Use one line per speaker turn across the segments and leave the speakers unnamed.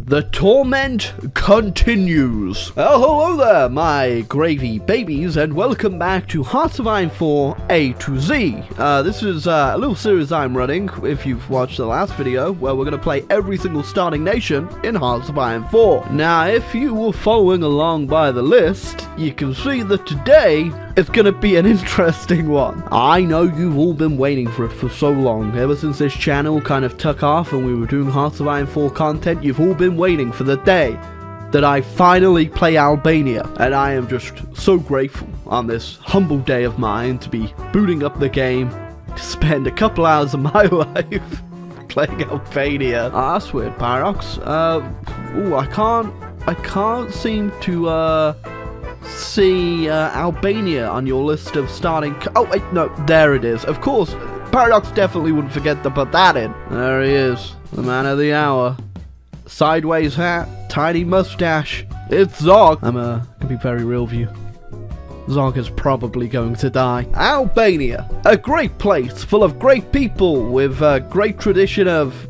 The torment continues. Oh, hello there, my gravy babies, and welcome back to Hearts of Iron 4 A to Z. This is a little series I'm running, if you've watched the last video, where we're going to play every single starting nation in Hearts of Iron 4. Now, if you were following along by the list, you can see that today it's going to be an interesting one. I know you've all been waiting for it for so long. Ever since this channel kind of took off and we were doing Hearts of Iron 4 content, you've all been waiting for the day that I finally play Albania. And I am just so grateful on this humble day of mine to be booting up the game, to spend a couple hours of my life playing Albania. That's weird, Pyrox. Ooh, I can't seem to, see Albania on your list of starting. Oh wait, no, there it is. Of course, Paradox definitely wouldn't forget to put that in. There he is, the man of the hour. Sideways hat, tiny mustache. It's Zog. I'm gonna be very real with you. Zog is probably going to die. Albania, a great place full of great people with a great tradition of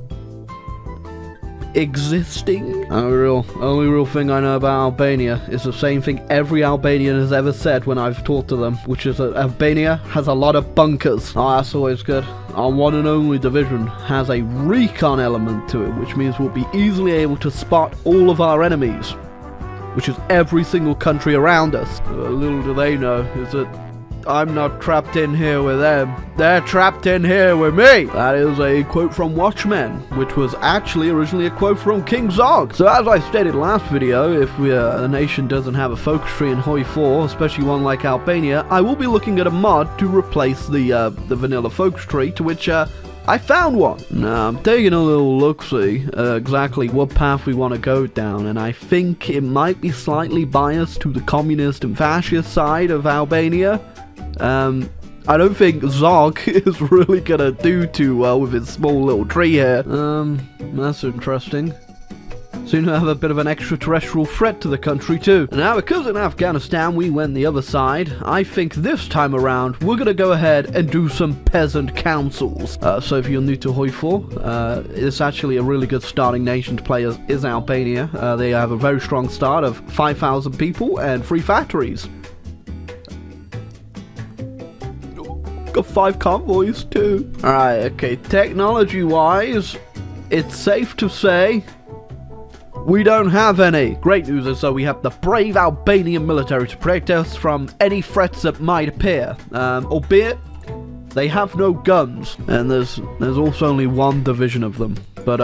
existing. Only real thing I know about Albania is the same thing every Albanian has ever said when I've talked to them, which is that Albania has a lot of bunkers. Oh, that's always good. Our one and only division has a recon element to it, which means we'll be easily able to spot all of our enemies, which is every single country around us. Little do they know is that I'm not trapped in here with them. They're trapped in here with me. That is a quote from Watchmen, which was actually originally a quote from King Zog. So as I stated last video, if a nation doesn't have a focus tree in Hoi 4, especially one like Albania, I will be looking at a mod to replace the vanilla focus tree, to which I found one. Now, I'm taking a little look-see exactly what path we want to go down, and I think it might be slightly biased to the communist and fascist side of Albania. I don't think Zog is really gonna do too well with his small little tree here. That's interesting. Seem to have a bit of an extraterrestrial threat to the country too. Now, because in Afghanistan we went the other side, I think this time around we're gonna go ahead and do some peasant councils. So if you're new to Hoi 4, it's actually a really good starting nation to play as is Albania. They have a very strong start of 5,000 people and 3 factories. Got 5 convoys too. Alright, okay, technology wise, it's safe to say we don't have any. Great news is that we have the brave Albanian military to protect us from any threats that might appear. Albeit they have no guns, and there's also only 1 division of them. But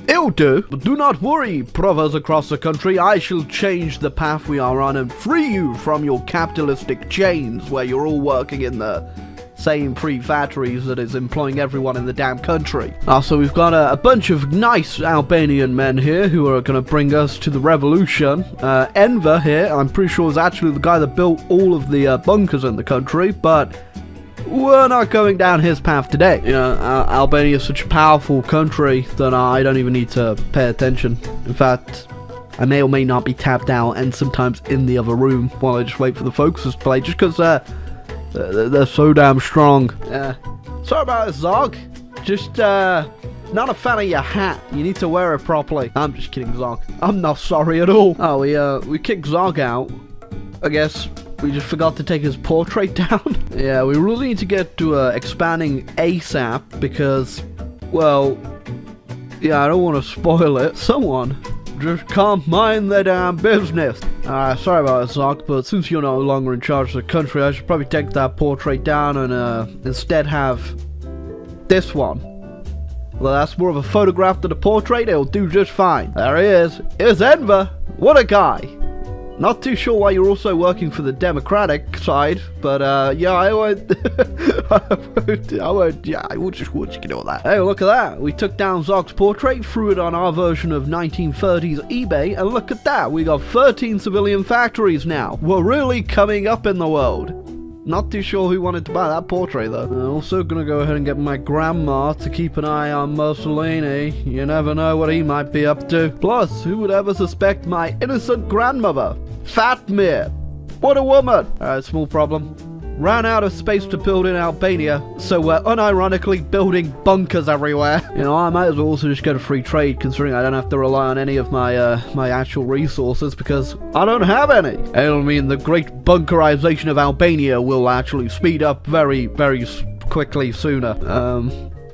it'll do. But do not worry, brothers across the country. I shall change the path we are on and free you from your capitalistic chains where you're all working in the same 3 factories that is employing everyone in the damn country. Also, we've got a bunch of nice Albanian men here who are going to bring us to the revolution. Enver here, I'm pretty sure is actually the guy that built all of the bunkers in the country, but we're not going down his path today. You know, Albania is such a powerful country that I don't even need to pay attention. In fact, I may or may not be tapped out and sometimes in the other room while I just wait for the focuses to play, just because they're so damn strong. Sorry about it, Zog. Just not a fan of your hat. You need to wear it properly. I'm just kidding, Zog. I'm not sorry at all. Oh, we kicked Zog out. I guess we just forgot to take his portrait down. Yeah, we really need to get to expanding ASAP because, well, yeah, I don't want to spoil it. Someone just can't mind their damn business. Sorry about that, Zog, but since you're no longer in charge of the country, I should probably take that portrait down and instead have this one. Well, that's more of a photograph than a portrait. It'll do just fine. There he is. Here's Enver. What a guy. Not too sure why you're also working for the Democratic side, but yeah, I won't just ignore that. Hey, look at that. We took down Zog's portrait, threw it on our version of 1930s eBay, and look at that. We got 13 civilian factories now. We're really coming up in the world. Not too sure who wanted to buy that portrait though. I'm also gonna go ahead and get my grandma to keep an eye on Mussolini. You never know what he might be up to. Plus, who would ever suspect my innocent grandmother? Fatmir! What a woman! Alright, small problem. Ran out of space to build in Albania, so we're unironically building bunkers everywhere. You know, I might as well also just get a free trade, considering I don't have to rely on any of my my actual resources, because I don't have any. It'll mean the great bunkerization of Albania will actually speed up very, very quickly sooner.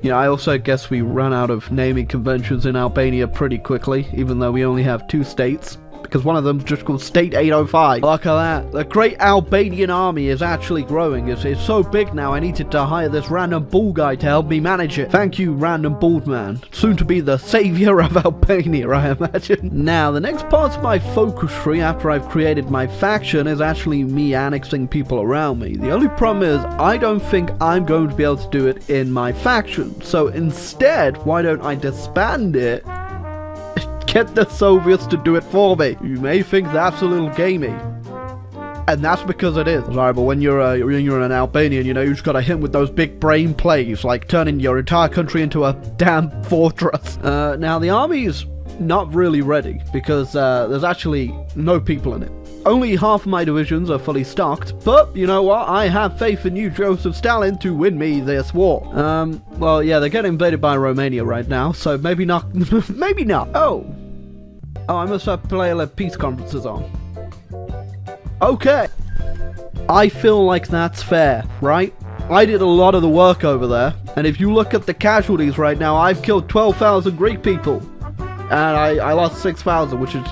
You know, I also guess we ran out of naming conventions in Albania pretty quickly, even though we only have 2 states, because one of them's just called State 805. Look at that. The great Albanian army is actually growing. It's so big now, I needed to hire this random bald guy to help me manage it. Thank you, random bald man. Soon to be the savior of Albania, I imagine. Now, the next part of my focus tree after I've created my faction is actually me annexing people around me. The only problem is, I don't think I'm going to be able to do it in my faction. So instead, why don't I disband it? Get the Soviets to do it for me. You may think that's a little gamey, and that's because it is. Sorry, but when you're an Albanian, you know, you just gotta hit with those big brain plays, like turning your entire country into a damn fortress. Now the army's not really ready, because there's actually no people in it. Only half of my divisions are fully stocked, but you know what? I have faith in you, Joseph Stalin, to win me this war. Well, yeah, they're getting invaded by Romania right now, so maybe not. Maybe not. Oh, I must have player peace conferences on. Okay. I feel like that's fair, right? I did a lot of the work over there, and if you look at the casualties right now, I've killed 12,000 Greek people, and I lost 6,000, which is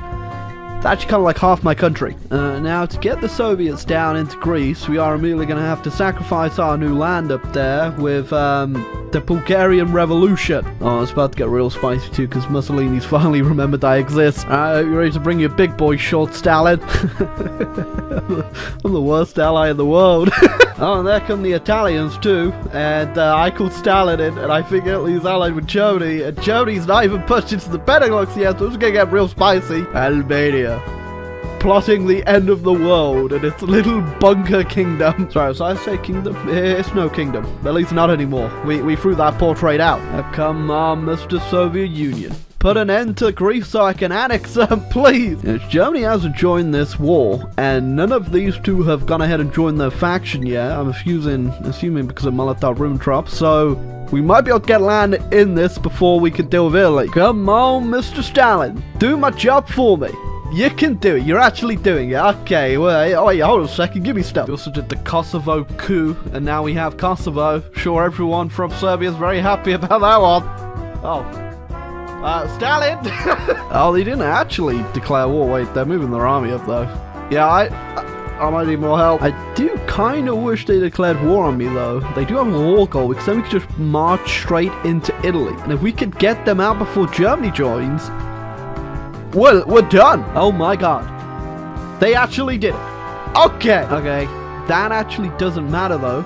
actually kind of like half my country. Now, to get the Soviets down into Greece, we are immediately going to have to sacrifice our new land up there with the Bulgarian Revolution. Oh, it's about to get real spicy too, because Mussolini's finally remembered I exist. Alright, you ready to bring your big boy short, Stalin? I'm the worst ally in the world. Oh, and there come the Italians too, and I called Stalin in, and I think Italy's allied with Germany, and Germany's not even pushed into the Benelux yet, so it's gonna get real spicy. Albania, plotting the end of the world in its little bunker kingdom. Sorry, so I say kingdom? It's no kingdom, at least not anymore. We threw that portrait out. Now, come on, Mr. Soviet Union. Put an end to Greece so I can annex them, please! Yes, Germany hasn't joined this war, and none of these two have gone ahead and joined their faction yet. I'm assuming because of Molotov-Ribbentrop, so we might be able to get land in this before we can deal with Italy. Come on, Mr. Stalin, do my job for me. You can do it. You're actually doing it. Okay, wait, hold on a second. Give me stuff. We also did the Kosovo coup, and now we have Kosovo. Sure, everyone from Serbia is very happy about that one. Oh. Stalin! Oh, they didn't actually declare war. Wait, they're moving their army up, though. Yeah, I might need more help. I do kind of wish they declared war on me, though. They do have a war goal, because then we could just march straight into Italy. And if we could get them out before Germany joins, well, we're done. Oh my god. They actually did it. Okay. That actually doesn't matter, though,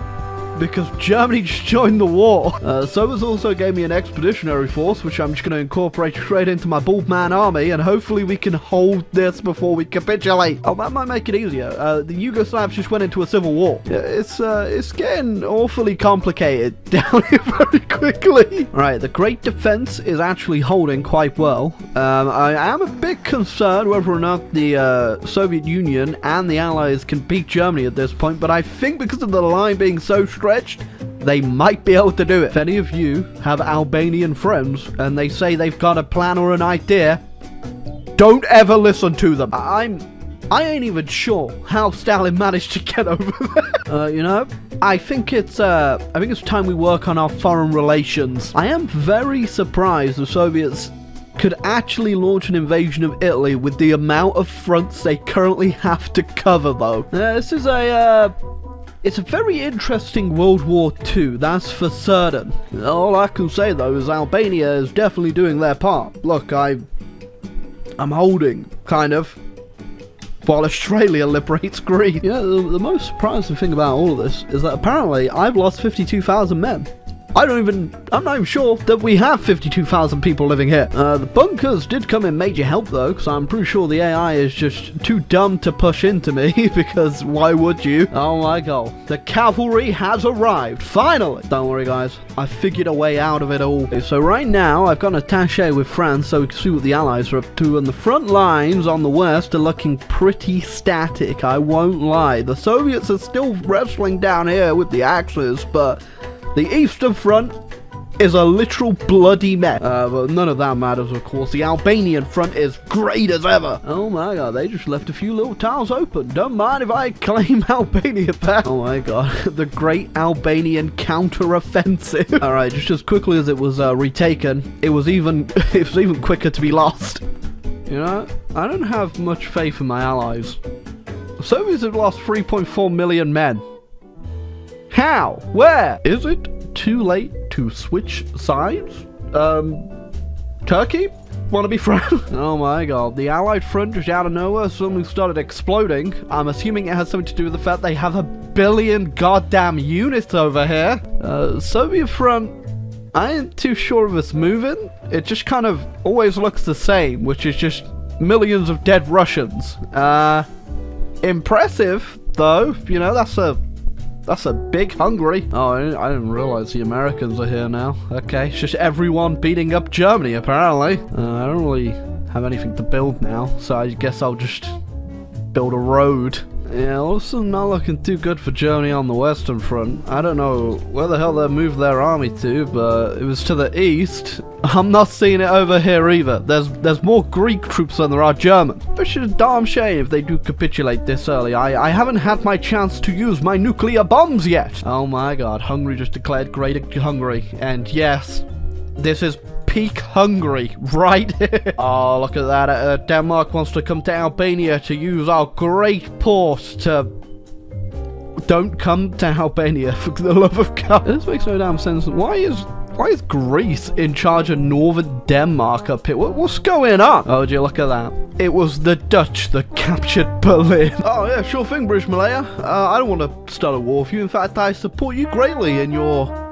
because Germany just joined the war. Soviets also gave me an expeditionary force, which I'm just going to incorporate straight into my bald man army, and hopefully we can hold this before we capitulate. Oh, that might make it easier. The Yugoslavs just went into a civil war. It's getting awfully complicated down here very quickly. Alright, the Great Defense is actually holding quite well. I am a bit concerned whether or not the Soviet Union and the Allies can beat Germany at this point, but I think because of the line being so stretched, they might be able to do it. If any of you have Albanian friends and they say they've got a plan or an idea, don't ever listen to them. I ain't even sure how Stalin managed to get over there. You know, I think it's time we work on our foreign relations. I am very surprised the Soviets could actually launch an invasion of Italy with the amount of fronts they currently have to cover, though. This is it's a very interesting World War II, that's for certain. All I can say, though, is Albania is definitely doing their part. Look, I'm holding, kind of, while Australia liberates Greece. You know, the most surprising thing about all of this is that apparently I've lost 52,000 men. I'm not even sure that we have 52,000 people living here. The bunkers did come in major help, though, because I'm pretty sure the AI is just too dumb to push into me, because why would you? Oh my god. The cavalry has arrived, finally! Don't worry, guys. I figured a way out of it all. Okay, so right now, I've got an attaché with France, so we can see what the Allies are up to, and the front lines on the west are looking pretty static, I won't lie. The Soviets are still wrestling down here with the Axis, but the Eastern Front is a literal bloody mess. But none of that matters, of course. The Albanian front is great as ever. Oh my god, they just left a few little towns open. Don't mind if I claim Albania back. Oh my god, the great Albanian counter-offensive. Alright, just as quickly as it was retaken, it was even quicker to be lost. You know, I don't have much faith in my allies. The Soviets have lost 3.4 million men. How? Where? Is it too late to switch sides? Turkey? Want to be friends? Oh my god, the Allied front just out of nowhere suddenly started exploding. I'm assuming it has something to do with the fact they have 1 billion goddamn units over here. Soviet front, I ain't too sure if it's moving. It just kind of always looks the same, which is just millions of dead Russians. Impressive, though. You know, that's a big Hungary. Oh, I didn't realize the Americans are here now. Okay, it's just everyone beating up Germany, apparently. I don't really have anything to build now, so I guess I'll just build a road. Yeah, also not looking too good for Germany on the Western Front. I don't know where the hell they moved their army to, but it was to the east. I'm not seeing it over here either. There's more Greek troops than there are German. Which is a darn shame if they do capitulate this early. I haven't had my chance to use my nuclear bombs yet. Oh my god, Hungary just declared Great Hungary. And yes, this is peak Hungary right here. Oh, look at that. Denmark wants to come to Albania to use our great port to... Don't come to Albania, for the love of God. This makes no damn sense. Why is Greece in charge of northern Denmark up here? What's going on? Oh, do you look at that? It was the Dutch that captured Berlin. Oh yeah, sure thing, British Malaya. I don't want to start a war with you. In fact, I support you greatly in your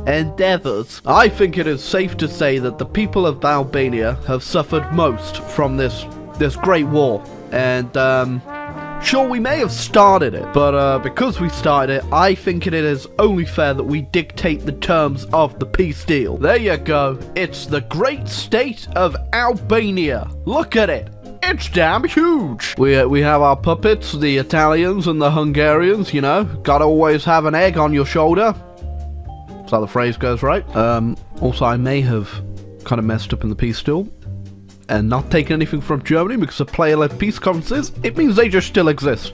endeavors. I think it is safe to say that the people of Albania have suffered most from this great war. And sure, we may have started it, but because we started it, I think it is only fair that we dictate the terms of the peace deal. There you go. It's the great state of Albania. Look at it. It's damn huge. We have our puppets, the Italians and the Hungarians, you know. Gotta always have an egg on your shoulder. That's how the phrase goes, right? Also, I may have kind of messed up in the peace deal and not taken anything from Germany because of player-led peace conferences. It means they just still exist.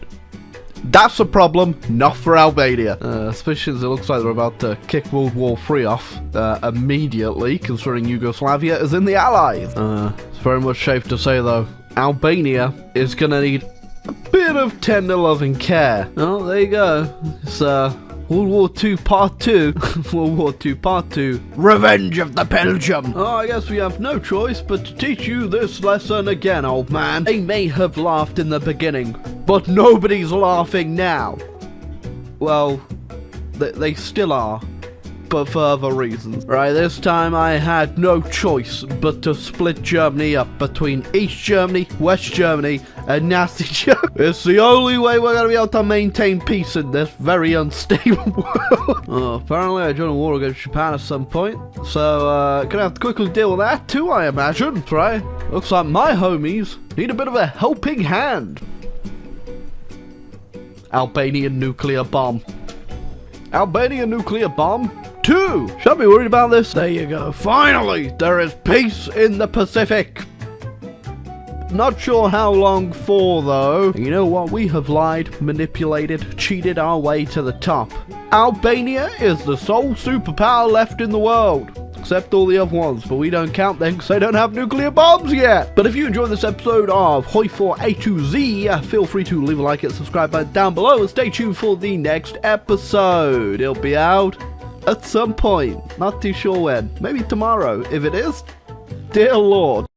That's a problem, not for Albania. Especially as it looks like they're about to kick World War III off immediately, considering Yugoslavia is in the Allies. It's very much safe to say, though, Albania is gonna need a bit of tender loving care. Oh, there you go. It's World War II Part 2. World War II Part 2. Revenge of the Belgium. Oh, I guess we have no choice but to teach you this lesson again, old man. They may have laughed in the beginning, but nobody's laughing now. Well, they still are, but for other reasons. Right, this time I had no choice but to split Germany up between East Germany, West Germany, and Nazi Germany. It's the only way we're gonna be able to maintain peace in this very unstable world. Oh, apparently I joined a war against Japan at some point, so gonna have to quickly deal with that too, I imagine. Right? Looks like my homies need a bit of a helping hand. Albanian nuclear bomb. Albanian nuclear bomb 2. Should I be worried about this? There you go. Finally, there is peace in the Pacific. Not sure how long for, though. You know what? We have lied, manipulated, cheated our way to the top. Albania is the sole superpower left in the world. Except all the other ones, but we don't count them because they don't have nuclear bombs yet. But if you enjoyed this episode of Hoi4A to Z, feel free to leave a like and subscribe button down below and stay tuned for the next episode. It'll be out at some point. Not too sure when. Maybe tomorrow. If it is, dear Lord.